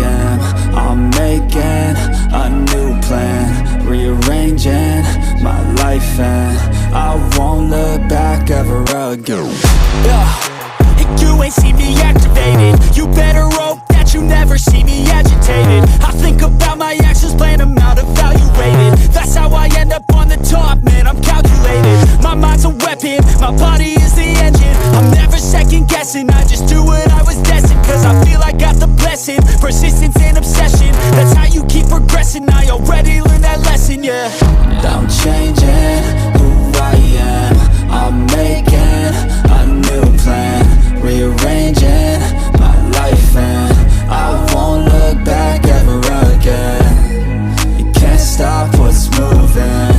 am. I'm making a new plan, rearranging my life, and I won't look back ever again. And you ain't see me activated. You better hope that you never see me agitated. I think about my actions, plan them out, evaluated. That's how I end up on the top, man, I'm calculated. My mind's a weapon, my body is the engine. I'm never second guessing, I just do what I was destined. Cause I feel I got the blessing, persistence and obsession. That's how you keep progressing, I already learned that lesson, yeah. I'm changing who I am. I'm making a new plan, rearranging my life, and I won't look back ever again. You can't stop what's moving,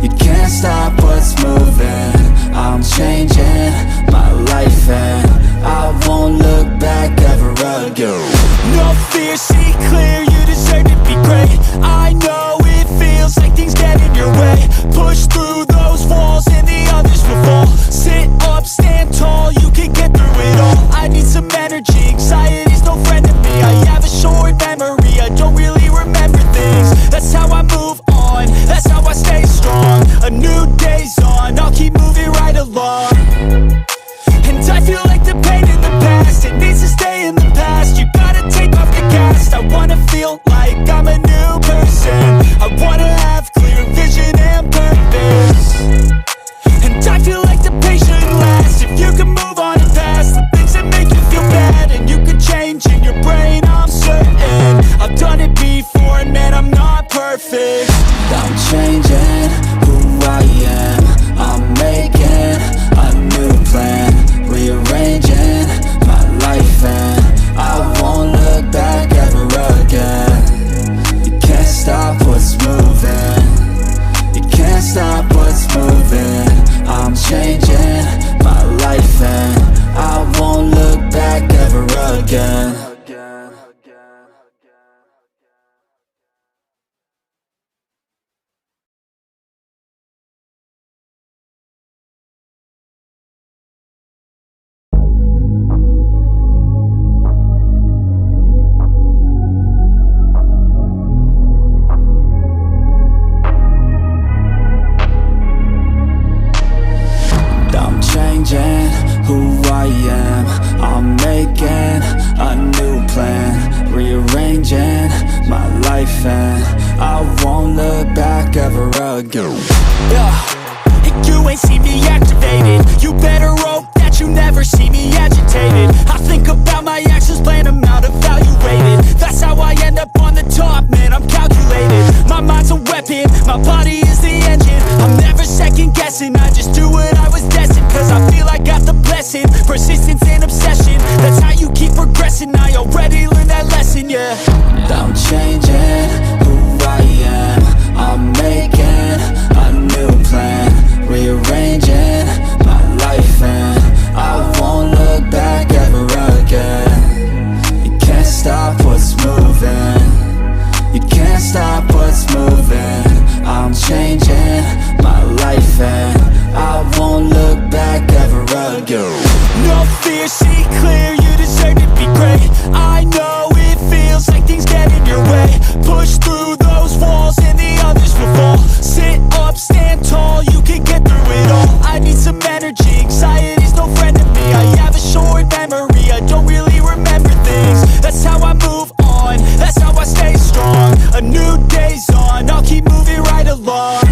you can't stop what's moving. I'm changing my life, and I won't look back ever again. No fear, see clear, you deserve to be great. I know it feels like things get in your way. Push through those walls and the others will fall. Sit up, stand tall, you can get through it all. I need some energy, anxiety's no friend to me. I have a short memory, I don't really remember things. That's how I move on, that's how I stay strong. A new day's on, I'll keep moving right along. And I feel like the pain in the past, it needs to stay in the past. You gotta take off the cast. I wanna feel like I'm a new person. I wanna have clear vision and purpose. And I feel like the pain shouldn't last. If you can move on and past the things that make you feel bad, and you can change in your brain, I'm certain. I've done it before and man, I'm not perfect. I'm changing who I am. I'm making a new plan, rearranging my life, and I won't look back ever again. You can't stop what's moving, you can't stop what's moving. I'm changing my life, and I won't look back ever again. Who I am, I'm making a new plan, rearranging my life, and I won't look back ever again. And you ain't see me activated. You better hope that you never see me agitated. I think about my actions, plan them out, evaluated. That's how I end up on the top, man, I'm calculated. My mind's a weapon, my body is the engine. I'm never second guessing, I just do what I was destined. Cause I feel I got the blessing, persistence and obsession. That's how you keep progressing, I already learned that lesson, yeah. I'm changing who I am. I'm making a new plan, rearranging my life, and I won't look back ever again. You can't stop what's moving, you can't stop what's moving. I'm changing my life, and I won't look back ever again. No fear, see clear, you deserve to be great. I know it feels like things get in your way. Push through those walls and the others will fall. Sit up, stand tall, you can get through it all. I need some energy, anxiety's no friend to me. I have a short memory, I don't really remember things. That's how I move on, that's how I stay strong. A new day's on, I'll keep moving right along.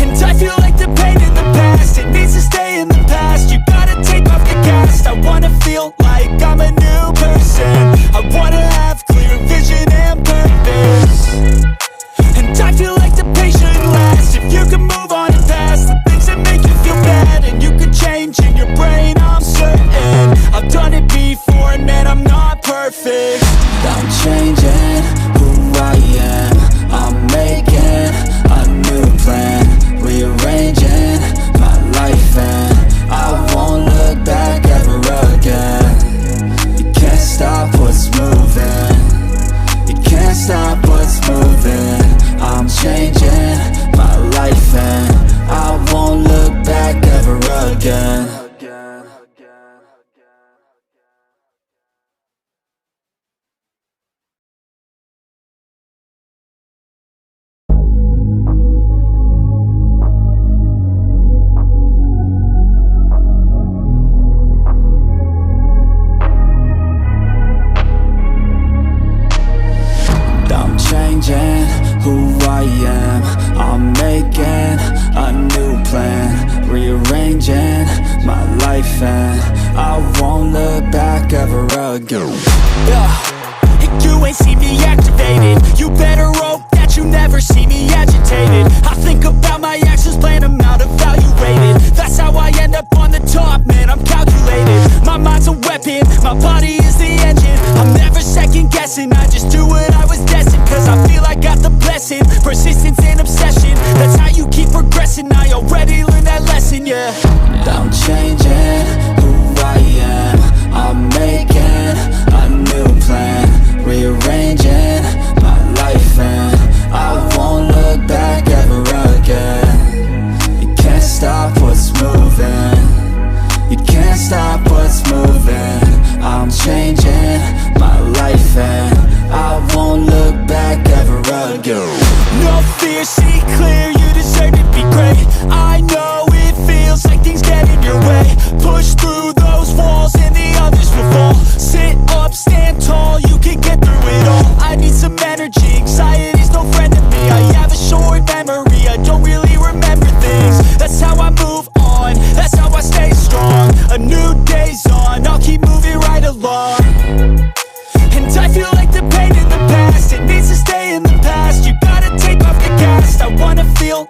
And I feel like the pain in the past, it needs to stay in the past. You gotta take off the cast. I wanna feel like I'm a new person. I wanna have clear vision and purpose. And I feel like the pain shouldn't last. If you can move on and past the things that make you feel bad, and you can change in your brain, I'm certain. I've done it before and man, I'm not perfect. I'm changing who I am. I'm making a new plan, rearranging my life, and I won't look back ever again. You can't stop what's moving, you can't stop what's moving. I'm changing my life, and I won't look back ever again. ever again. You ain't see me activated. You better hope that you never see me agitated. I think about my actions, plan them out, evaluated. That's how I end up on the top, man, I'm calculated. My mind's a weapon, my body is the engine. I'm never second guessing, I just do what I was destined. Cause I feel I got the blessing, persistence and obsession. That's how you keep progressing, I already learned that lesson, yeah. I'm changing who I am. I'm making a new plan, rearranging my life, and I won't look back ever again. You can't stop what's moving, you can't stop what's moving. I'm changing my life and I won't look back ever again. No fear, see clear, you deserve to be great. I know it feels like things get in your way. Push through those walls and the others will fall. Sit up, stand tall, you can get through it all. I need some energy, anxiety's no friend to me. I have a short memory, I don't really remember things. That's how I move on, that's how I stay strong. A new day's on, I'll keep moving right along. And I feel like the pain in the past, it needs to stay in the past. You gotta take off the gas, I wanna feel